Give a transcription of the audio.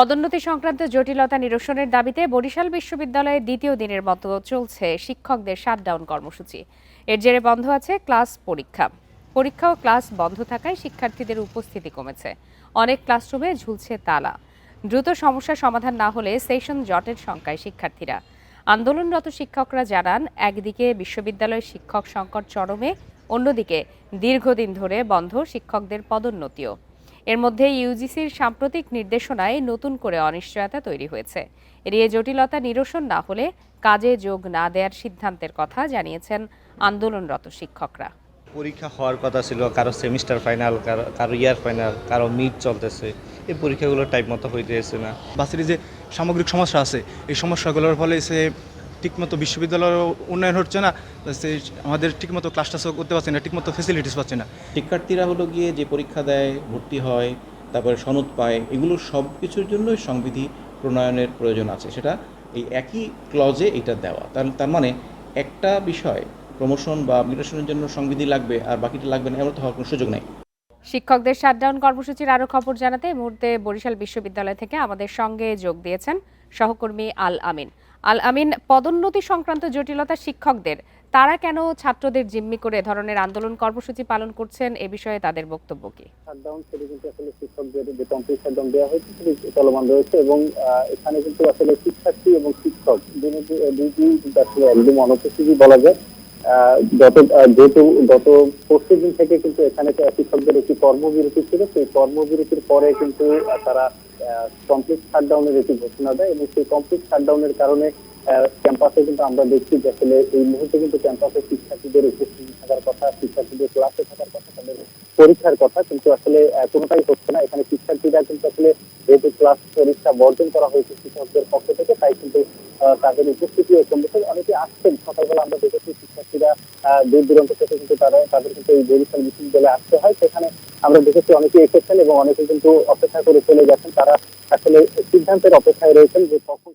পদোন্নতি সংক্রান্ত জটিলতা নিরসনের দাবিতে বরিশাল বিশ্ববিদ্যালয়ে দ্বিতীয় দিনের মতো চলছে শিক্ষকদের শাটডাউন কর্মসূচি। এর জেরে বন্ধ আছে পরীক্ষা ও ক্লাস বন্ধ থাকায় শিক্ষার্থীদের উপস্থিতি কমেছে। অনেক ক্লাসরুমে ঝুলছে তালা। দ্রুত সমস্যার সমাধান না হলে সেশন জটের শঙ্কায় শিক্ষার্থীরা। আন্দোলনরত শিক্ষকরা জানান, একদিকে বিশ্ববিদ্যালয়ের শিক্ষক সংকট চরমে, অন্যদিকে দীর্ঘদিন ধরে বন্ধ শিক্ষকদের পদোন্নতিও। এর মধ্যে ইউজিসির সাম্প্রতিক নির্দেশনায় নতুন করে অনিশ্চয়তা তৈরি হয়েছে। এর এই জটিলতা নিরসন না হলে কাজে যোগ না দেওয়ার সিদ্ধান্তের কথা জানিয়েছেন আন্দোলনরত শিক্ষকরা। পরীক্ষা হওয়ার কথা ছিল, কারো সেমিস্টার ফাইনাল, কারো ইয়ার ফাইনাল, কারো মিড চলতেছে। এই পরীক্ষাগুলো টাইম মতো হইতেছে না। বাসের যে সামগ্রিক সমস্যা আছে, এই সমস্যাগুলোর ফলে সে ঠিকমতো বিশ্ববিদ্যালয়ের উন্নয়ন হচ্ছে না, সে আমাদের ঠিকমতো ক্লাস টাসও করতে পারছে না, ঠিকমতো ফেসিলিটিস পাচ্ছে না। শিক্ষার্থীরা হলো গিয়ে যে পরীক্ষা দেয়, ভর্তি হয়, তারপরে সনদ পায়, এগুলো সব কিছুর জন্যই সংবিধি প্রণয়নের প্রয়োজন আছে। সেটা এই একই ক্লজে এটা দেওয়া। তার মানে একটা বিষয় প্রমোশন বা আপগ্রেডেশনের জন্য সংবিধি লাগবে আর বাকিটা লাগবে না, এমন তো হওয়ার কোনো সুযোগ নেই। শিক্ষকদের শাটডাউন কর্মসূচির আরও খবর জানাতে এই মুহূর্তে বরিশাল বিশ্ববিদ্যালয় থেকে আমাদের সঙ্গে যোগ দিয়েছেন সহকর্মী আল আমিন। আল আমিন, পদোন্নতি সংক্রান্ত জটিলতা শিক্ষকদের, তারা কেন ছাত্রদের জিম্মি করে ধরনের আন্দোলন কর্মসূচি পালন করছেন, এ বিষয়ে তাদের বক্তব্য কি? শাটডাউন সেটি কিন্তু আসলে শিক্ষকদের যে কমপ্লিট শাটডাউন দেওয়া হয়েছে সেটি চলমান রয়েছে এবং এখানে কিন্তু আসলে শিক্ষার্থী এবং শিক্ষক দুইটি কিন্তু আসলে একদম অনুপস্থিতি বলা যায়। যেহেতু গত 25 দিন থেকে কিন্তু এখানে শিক্ষকদের একটি কর্মবিরতি ছিল, সেই কর্মবিরতির পরে কিন্তু তারা কমপ্লিট শাটডাউনের একটি ঘোষণা দেয় এবং সেই কমপ্লিট শাটডাউনের কারণে ক্যাম্পাসে কিন্তু আমরা দেখছি যে আসলে এই মুহূর্তে কিন্তু ক্যাম্পাসে শিক্ষার্থীদের উপস্থিতি থাকার কথা, শিক্ষার্থীদের ক্লাসে থাকার কথা, তাদের পরীক্ষার কথা, কিন্তু আসলে কোনোটাই হচ্ছে না। এখানে শিক্ষার্থীরা কিন্তু আসলে যেহেতু ক্লাস পরীক্ষা বর্জন করা হয়েছে শিক্ষকদের পক্ষ থেকে, তাই কিন্তু তাদের উপস্থিতিও কমেছে। অনেকে আসছেন, সকালবেলা আমরা দেখেছি শিক্ষার্থীরা দূর দূরান্ত থেকে কিন্তু তাদের কিন্তু এই বরিশাল বিশ্ববিদ্যালয়ে আসতে হয়। সেখানে আমরা দেখেছি অনেকে এসেছেন এবং অনেকে কিন্তু অপেক্ষা করে চলে গেছেন। তারা আসলে সিদ্ধান্তের অপেক্ষায় রয়েছেন যে কখন